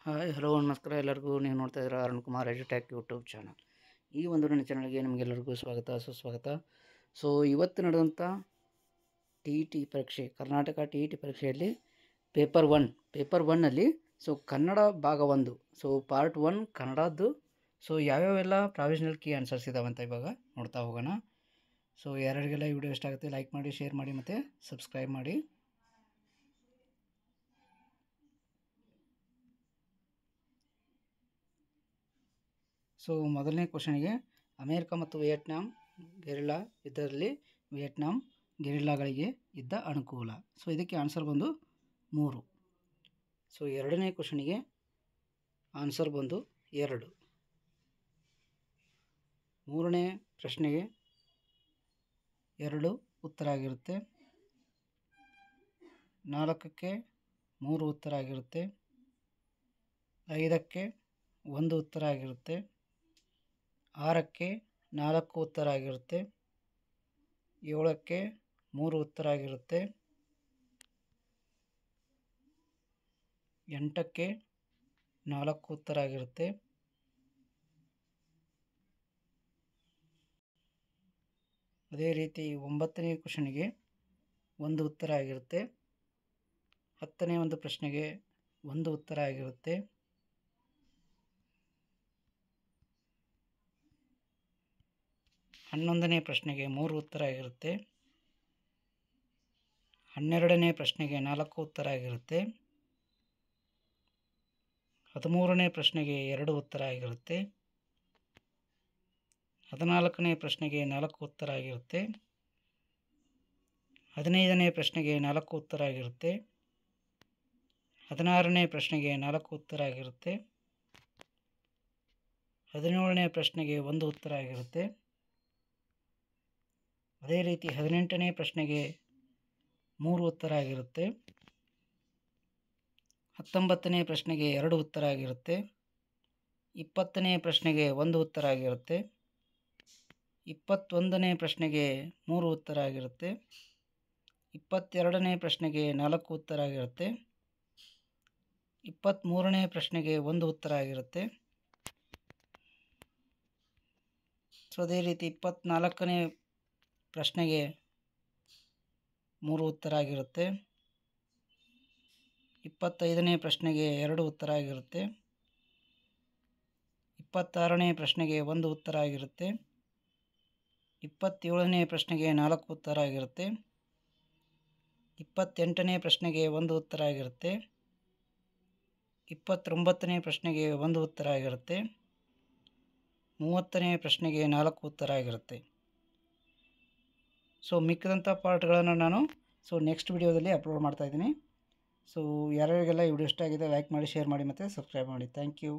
Hi hello ನಮಸ್ಕಾರ ಎಲ್ಲರಿಗೂ. ನೀವು ನೋಡ್ತಾ ಇದ್ದೀರಾ ಅರುಣ್ ಕುಮಾರ್ ಎಜುಟೆಕ್ ಯೂಟ್ಯೂಬ್ ಚಾನಲ್. ಈ ಒಂದು ನನ್ನ ಚಾನಲ್ಗೆ ನಿಮಗೆಲ್ಲರಿಗೂ ಸ್ವಾಗತ ಸುಸ್ವಾಗತ. ಸೊ ಇವತ್ತು ನಡೆದಂಥ ಟಿ ಪರೀಕ್ಷೆ, ಕರ್ನಾಟಕ ಟಿ ಪರೀಕ್ಷೆಯಲ್ಲಿ ಪೇಪರ್ ಒನ್ನಲ್ಲಿ ಕನ್ನಡ ಭಾಗ 1, ಪಾರ್ಟ್ 1 ಕನ್ನಡದ್ದು ಯಾವ್ಯಾವೆಲ್ಲ ಪ್ರಾವಿಷನಲ್ ಕೀ ಆನ್ಸರ್ಸ್ ಇದಾವಂತ ಇವಾಗ ನೋಡ್ತಾ ಹೋಗೋಣ. ಯಾರ್ಯಾರಿಗೆಲ್ಲ ಈ ವಿಡಿಯೋ ಇಷ್ಟ ಆಗುತ್ತೆ ಲೈಕ್ ಮಾಡಿ, ಶೇರ್ ಮಾಡಿ ಮತ್ತು ಸಬ್ಸ್ಕ್ರೈಬ್ ಮಾಡಿ. ಮೊದಲನೇ ಕ್ವಶನಿಗೆ, ಅಮೇರಿಕ ಮತ್ತು ವಿಯೆಟ್ನಾಂ ಗೆರಿಲ್ಲಾ ಯುದ್ಧದಲ್ಲಿ ವಿಯೆಟ್ನಾಂ ಗೆರಿಲ್ಲಾಗಳಿಗೆ ಇದ್ದ ಅನುಕೂಲ. ಇದಕ್ಕೆ ಆನ್ಸರ್ ಬಂದು 3. ಎರಡನೇ ಕ್ವಶನಿಗೆ ಆನ್ಸರ್ ಬಂದು 2. ಮೂರನೇ ಪ್ರಶ್ನೆಗೆ 2 ಉತ್ತರ ಆಗಿರುತ್ತೆ. 4ಕ್ಕೆ 3 ಉತ್ತರ ಆಗಿರುತ್ತೆ. 5ಕ್ಕೆ 1 ಉತ್ತರ ಆಗಿರುತ್ತೆ. 6ಕ್ಕೆ 4 ಉತ್ತರ ಆಗಿರುತ್ತೆ. 7ಕ್ಕೆ 3 ಉತ್ತರ ಆಗಿರುತ್ತೆ. 8ಕ್ಕೆ 4 ಉತ್ತರ ಆಗಿರುತ್ತೆ. 9ನೇ ಕ್ವಶನಿಗೆ 1 ಉತ್ತರ ಆಗಿರುತ್ತೆ. 10ನೇ ಒಂದು ಪ್ರಶ್ನೆಗೆ 1 ಉತ್ತರ ಆಗಿರುತ್ತೆ. 11ನೇ ಪ್ರಶ್ನೆಗೆ 3 ಉತ್ತರ ಆಗಿರುತ್ತೆ. 12ನೇ ಪ್ರಶ್ನೆಗೆ 4 ಉತ್ತರ ಆಗಿರುತ್ತೆ. 13ನೇ ಪ್ರಶ್ನೆಗೆ 2 ಉತ್ತರ ಆಗಿರುತ್ತೆ. 14ನೇ ಪ್ರಶ್ನೆಗೆ 4 ಉತ್ತರ ಆಗಿರುತ್ತೆ. 15ನೇ ಪ್ರಶ್ನೆಗೆ 4 ಉತ್ತರ ಆಗಿರುತ್ತೆ. 16ನೇ ಪ್ರಶ್ನೆಗೆ 4 ಉತ್ತರ ಆಗಿರುತ್ತೆ. 17ನೇ ಪ್ರಶ್ನೆಗೆ 1 ಉತ್ತರ ಆಗಿರುತ್ತೆ. ಅದೇ ರೀತಿ 18ನೇ ಪ್ರಶ್ನೆಗೆ 3 ಉತ್ತರ ಆಗಿರುತ್ತೆ. 19ನೇ ಪ್ರಶ್ನೆಗೆ 2 ಉತ್ತರ ಆಗಿರುತ್ತೆ. 20ನೇ ಪ್ರಶ್ನೆಗೆ 1 ಉತ್ತರ ಆಗಿರುತ್ತೆ. 21ನೇ ಪ್ರಶ್ನೆಗೆ 3 ಉತ್ತರ ಆಗಿರುತ್ತೆ. 22ನೇ ಪ್ರಶ್ನೆಗೆ 4 ಉತ್ತರ ಆಗಿರುತ್ತೆ. 23ನೇ ಪ್ರಶ್ನೆಗೆ 1 ಉತ್ತರ ಆಗಿರುತ್ತೆ. ಅದೇ ರೀತಿ 24ನೇ ಪ್ರಶ್ನೆಗೆ 3 ಉತ್ತರ ಆಗಿರುತ್ತೆ. 25ನೇ ಪ್ರಶ್ನೆಗೆ 2 ಉತ್ತರ ಆಗಿರುತ್ತೆ. 26ನೇ ಪ್ರಶ್ನೆಗೆ 1 ಉತ್ತರ ಆಗಿರುತ್ತೆ. 27ನೇ ಪ್ರಶ್ನೆಗೆ 4 ಉತ್ತರ ಆಗಿರುತ್ತೆ. 28ನೇ ಪ್ರಶ್ನೆಗೆ 1 ಉತ್ತರ ಆಗಿರುತ್ತೆ. 29ನೇ ಪ್ರಶ್ನೆಗೆ 1 ಉತ್ತರ ಆಗಿರುತ್ತೆ. 30ನೇ ಪ್ರಶ್ನೆಗೆ 4 ಉತ್ತರ ಆಗಿರುತ್ತೆ. ಮಿಕ್ಕಿದಂಥ ಪಾರ್ಟ್ಗಳನ್ನು ನಾನು ನೆಕ್ಸ್ಟ್ ವಿಡಿಯೋದಲ್ಲಿ ಅಪ್ಲೋಡ್ ಮಾಡ್ತಾಯಿದ್ದೀನಿ. ಯಾರ್ಯಾರಿಗೆಲ್ಲ ಈ ವಿಡಿಯೋ ಇಷ್ಟ ಆಗಿದೆ ಲೈಕ್ ಮಾಡಿ, ಶೇರ್ ಮಾಡಿ ಮತ್ತು ಸಬ್ಸ್ಕ್ರೈಬ್ ಮಾಡಿ. Thank you.